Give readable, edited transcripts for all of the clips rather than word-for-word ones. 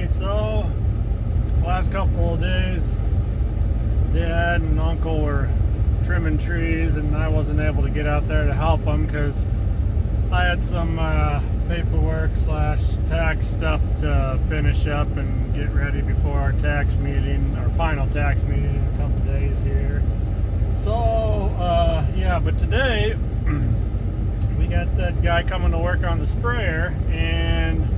Okay, so last couple of days, Dad and Uncle were trimming trees, and I wasn't able to get out there to help them because I had some paperwork / tax stuff to finish up and get ready before our tax meeting, our final tax meeting in a couple days here. So yeah, but today we got that guy coming to work on the sprayer, and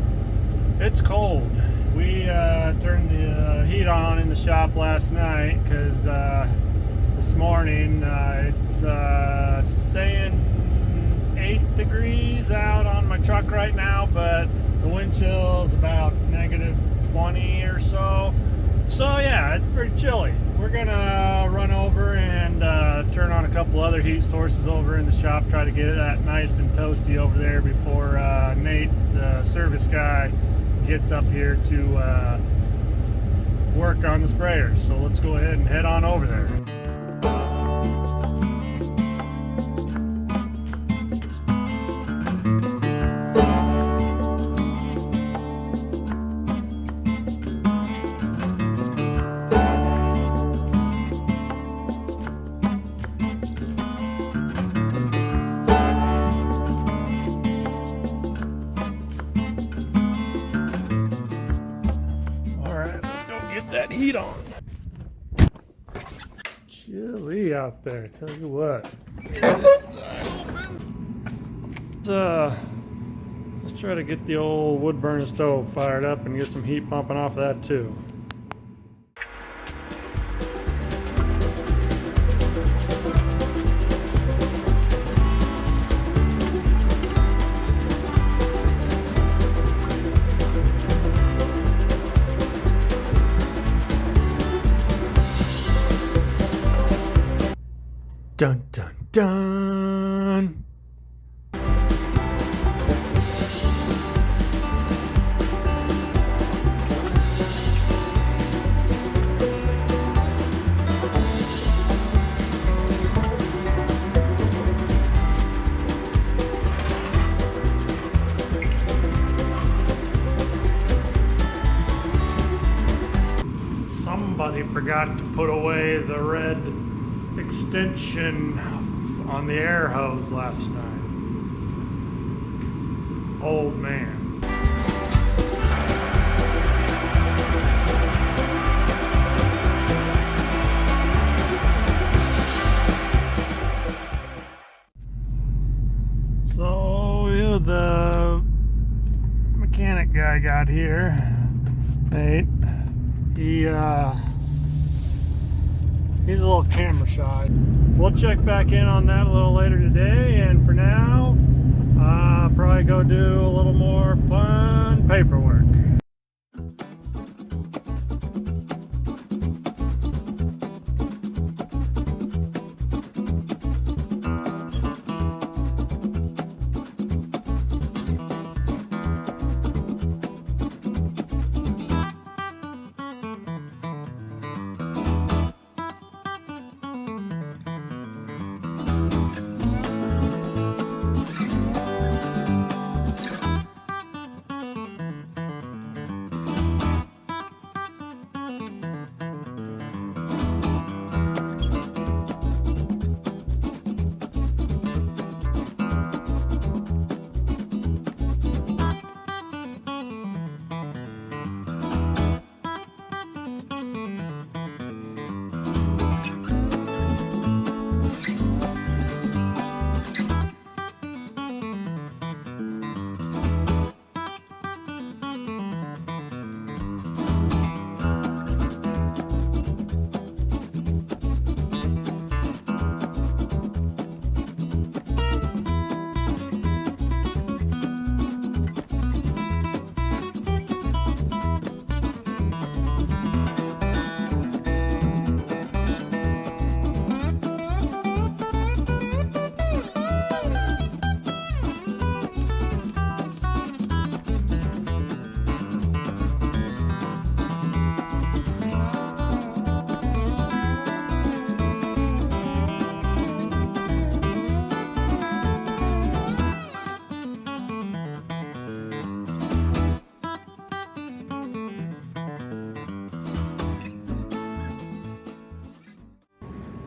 it's cold. We turned the heat on in the shop last night because this morning it's saying 8 degrees out on my truck right now, but the wind chill is about -20 or so. So yeah, it's pretty chilly. We're gonna run over and turn on a couple other heat sources over in the shop, try to get that nice and toasty over there before Nate, the service guy, gets up here to work on the sprayers. So let's go ahead and head on over there. That heat on. Chilly out there, tell you what. Let's try to get the old wood burner stove fired up and get some heat pumping off that too. Dun dun dun! Somebody forgot to put away the red extension on the air hose last night. Old man. So yeah, the mechanic guy got here, Nate. He's a little camera shy. We'll check back in on that a little later today, and for now, probably go do a little more fun paperwork.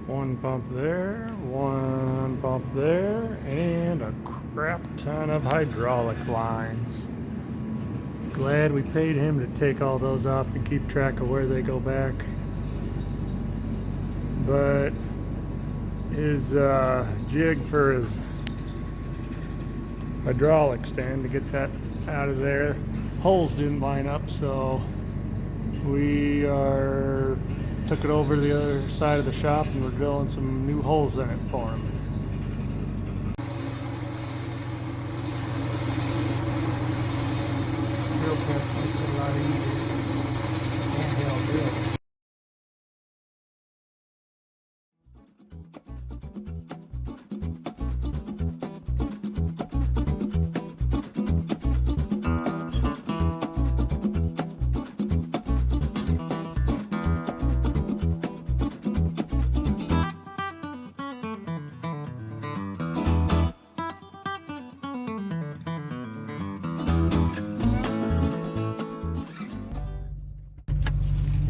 One pump there, one pump there, and a crap ton of hydraulic lines. Glad we paid him to take all those off and keep track of where they go back. But his jig for his hydraulic stand to get that out of there, holes didn't line up, so we took it over to the other side of the shop and we're drilling some new holes in it for him. Drill test makes it a lot easier. Handheld drill.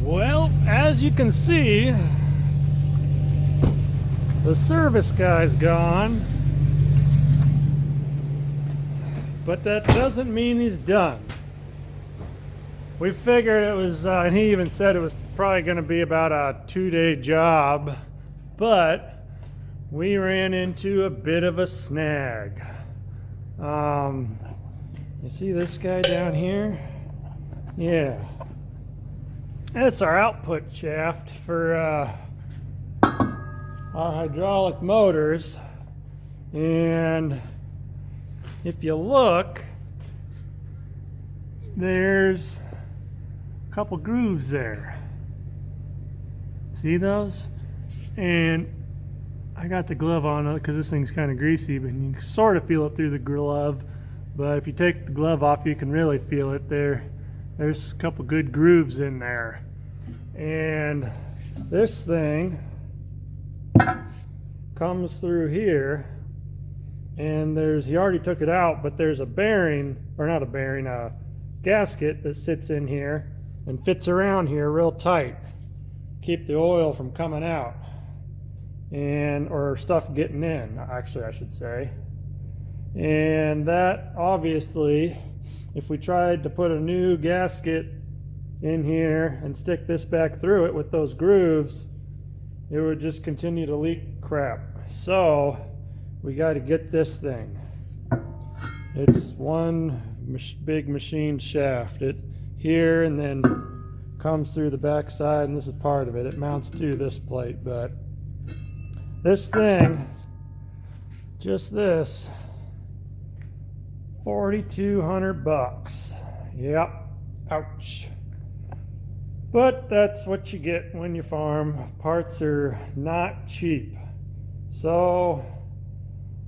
Well, as you can see, the service guy's gone, but that doesn't mean he's done. We figured it was, and he even said it was probably going to be about a 2-day job, but we ran into a bit of a snag. You see this guy down here? Yeah. That's our output shaft for our hydraulic motors, and if you look, there's a couple grooves there. See those? And I got the glove on because this thing's kind of greasy, but you can sort of feel it through the glove, but if you take the glove off you can really feel it there. There's a couple good grooves in there. And this thing comes through here, and he already took it out, but there's a bearing, or not a bearing, a gasket that sits in here and fits around here real tight. Keep the oil from coming out, or stuff getting in, actually I should say. And that obviously, if we tried to put a new gasket in here and stick this back through it with those grooves, it would just continue to leak crap. So we got to get this thing. It's one big machine shaft. It here and then comes through the back side, and this is part of it. It mounts to this plate, but this thing, just this, $4,200. Yep. Ouch. But that's what you get when you farm. Parts are not cheap. So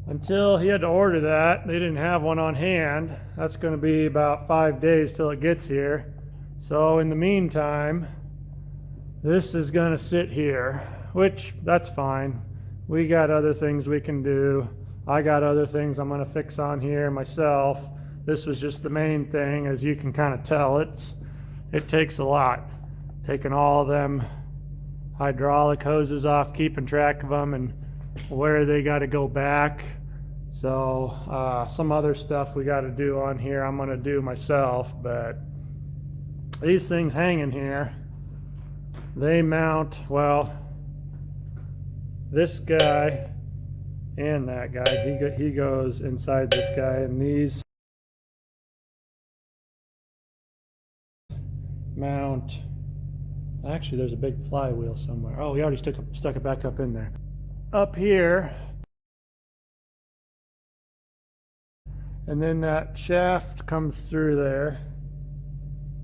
until he had to order that, they didn't have one on hand. That's going to be about 5 days till it gets here. So in the meantime, this is going to sit here, which that's fine. We got other things we can do. I got other things I'm going to fix on here myself. This was just the main thing. As you can kind of tell, it takes a lot. Taking all them hydraulic hoses off, keeping track of them and where they got to go back. So some other stuff we got to do on here I'm going to do myself, but these things hanging here, they mount, well, this guy and that guy, he goes inside this guy, and these mount, actually there's a big flywheel somewhere. Oh, he already stuck it back up in there. Up here, and then that shaft comes through there.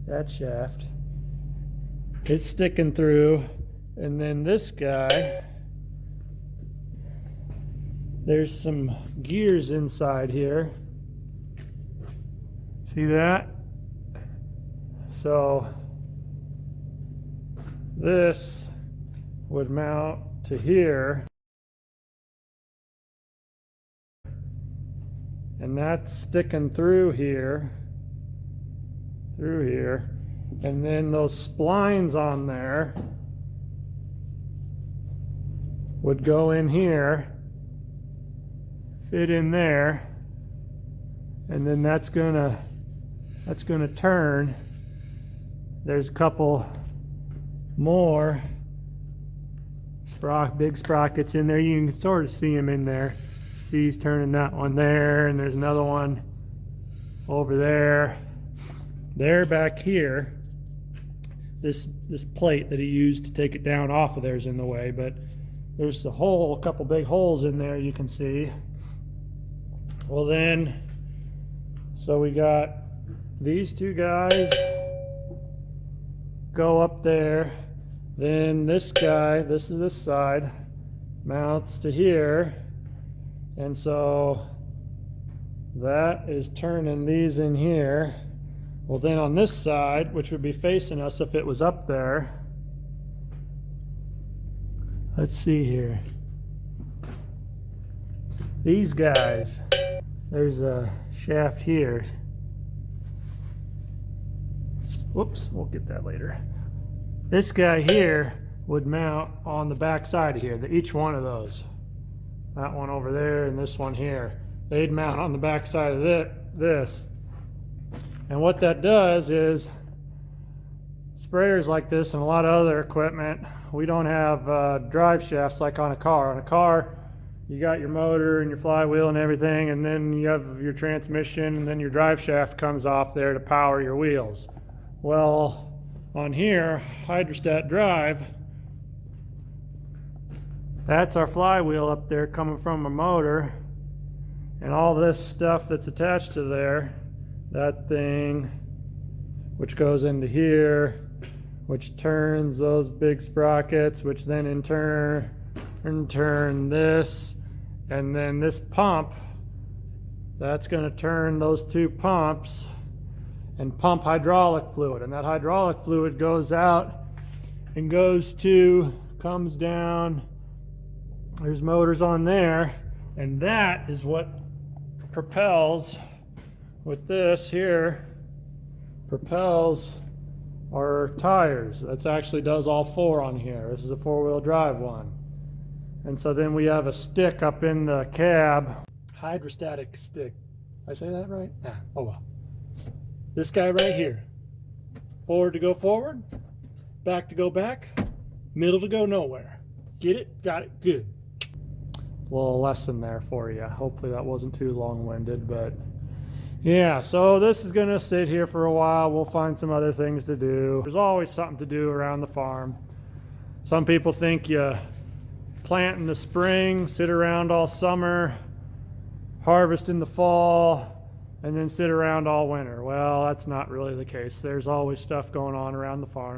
That shaft, it's sticking through, and then this guy, there's some gears inside here. See that? So this would mount to here, and that's sticking through here, and then those splines on there would go in here, fit in there, and then that's gonna turn. There's a couple more big sprockets in there. You can sort of see them in there. See, he's turning that one there, and there's another one over there. They're back here. This plate that he used to take it down off of there is in the way, but there's a couple big holes in there you can see. Well then, so we got these two guys go up there. Then this guy, this is this side, mounts to here. And so that is turning these in here. Well then on this side, which would be facing us if it was up there, let's see here. These guys, there's a shaft here. Whoops, we'll get that later. This guy here would mount on the back side of here, each one of those. That one over there and this one here. They'd mount on the back side of this. And what that does is, sprayers like this and a lot of other equipment, we don't have drive shafts like on a car. On a car, you got your motor and your flywheel and everything, and then you have your transmission, and then your drive shaft comes off there to power your wheels. Well, on here, hydrostat drive, that's our flywheel up there coming from a motor, and all this stuff that's attached to there, that thing, which goes into here, which turns those big sprockets, which then in turn turn this, and then this pump, that's going to turn those two pumps and pump hydraulic fluid, and that hydraulic fluid goes out and comes down. There's motors on there, and that is what propels, with this here, propels our tires. That actually does all four on here. This is a four-wheel drive one. And so then we have a stick up in the cab, hydrostatic stick. Did I say that right? Nah, oh well. This guy right here. Forward to go forward, back to go back, middle to go nowhere. Get it? Got it? Good. A little lesson there for you. Hopefully that wasn't too long-winded, but yeah, so this is gonna sit here for a while. We'll find some other things to do. There's always something to do around the farm. Some people think you plant in the spring, sit around all summer, harvest in the fall, and then sit around all winter. Well, that's not really the case. There's always stuff going on around the farm.